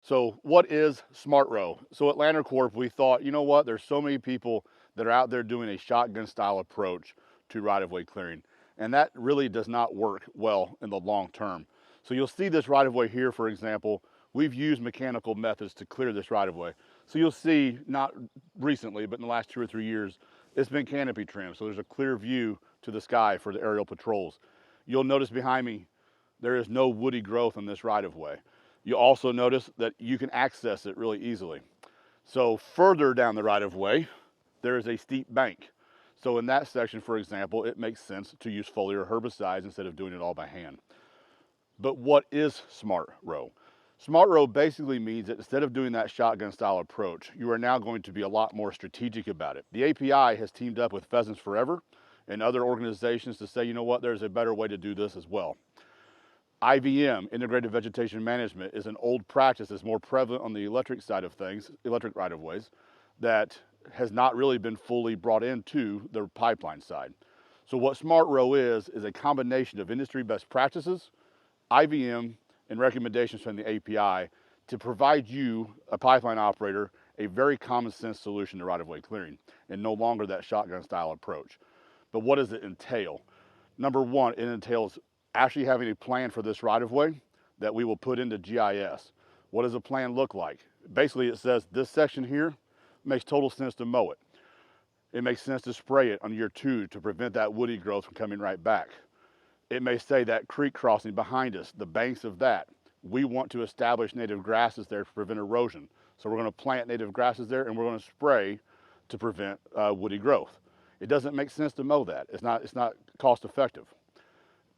So what is SmartROW? So at Lanracorp, we thought, you know what, there's so many people that are out there doing a shotgun style approach to right-of-way clearing. And that really does not work well in the long term. So you'll see this right-of-way here, for example, we've used mechanical methods to clear this right-of-way. So you'll see, not recently, but in the last 2 or 3 years, it's been canopy trimmed. So there's a clear view to the sky for the aerial patrols. You'll notice behind me, there is no woody growth on this right-of-way. You'll also notice that you can access it really easily. So further down the right-of-way, there is a steep bank. So in that section, for example, it makes sense to use foliar herbicides instead of doing it all by hand. But what is SmartROW? SmartROW basically means that instead of doing that shotgun style approach, you are now going to be a lot more strategic about it. The API has teamed up with Pheasants Forever and other organizations to say, you know what, there's a better way to do this as well. IVM, Integrated Vegetation Management, is an old practice that's more prevalent on the electric side of things, electric right-of-ways, that has not really been fully brought into the pipeline side. So what SmartROW is a combination of industry best practices, IVM, and recommendations from the API to provide you, a pipeline operator, a very common sense solution to right-of-way clearing, and no longer that shotgun style approach. But what does it entail? Number one, it entails actually having a plan for this right-of-way that we will put into GIS. What does a plan look like? Basically, it says this section here makes total sense to mow it. It makes sense to spray it on year 2 to prevent that woody growth from coming right back. It may say that creek crossing behind us, the banks of that, we want to establish native grasses there to prevent erosion. So we're going to plant native grasses there and we're going to spray to prevent woody growth. It doesn't make sense to mow that. It's not cost effective.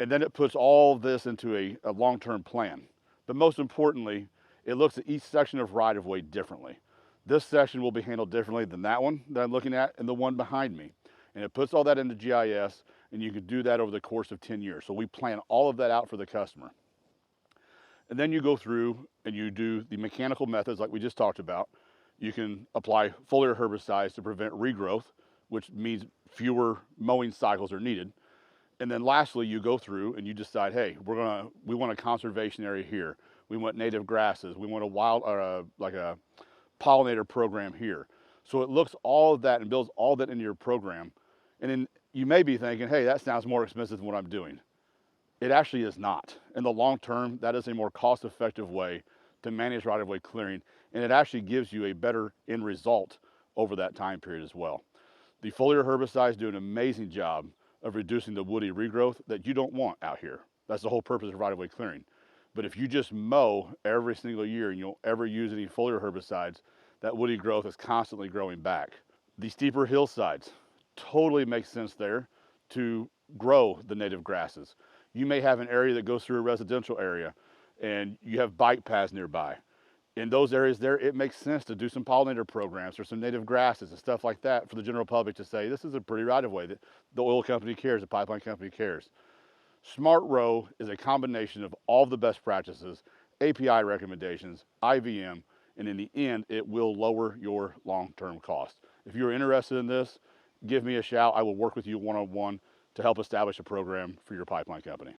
And then it puts all of this into a long-term plan. But most importantly, it looks at each section of right-of-way differently. This section will be handled differently than that one that I'm looking at and the one behind me. And it puts all that into GIS, and you can do that over the course of 10 years. So we plan all of that out for the customer. And then you go through and you do the mechanical methods like we just talked about. You can apply foliar herbicides to prevent regrowth, which means fewer mowing cycles are needed. And then lastly, you go through and you decide, hey, we want a conservation area here. We want native grasses. We want like a pollinator program here. So it looks all of that and builds all that into your program. And then you may be thinking, hey, that sounds more expensive than what I'm doing. It actually is not. In the long term, that is a more cost-effective way to manage right-of-way clearing, and it actually gives you a better end result over that time period as well. The foliar herbicides do an amazing job of reducing the woody regrowth that you don't want out here. That's the whole purpose of right-of-way clearing. But if you just mow every single year and you don't ever use any foliar herbicides, that woody growth is constantly growing back. The steeper hillsides totally makes sense there to grow the native grasses. You may have an area that goes through a residential area and you have bike paths nearby. In those areas there, it makes sense to do some pollinator programs or some native grasses and stuff like that for the general public to say, this is a pretty right-of-way that the oil company cares, the pipeline company cares. SmartROW is a combination of all the best practices, API recommendations, IVM, and in the end, it will lower your long-term cost. If you're interested in this, give me a shout. I will work with you one-on-one to help establish a program for your pipeline company.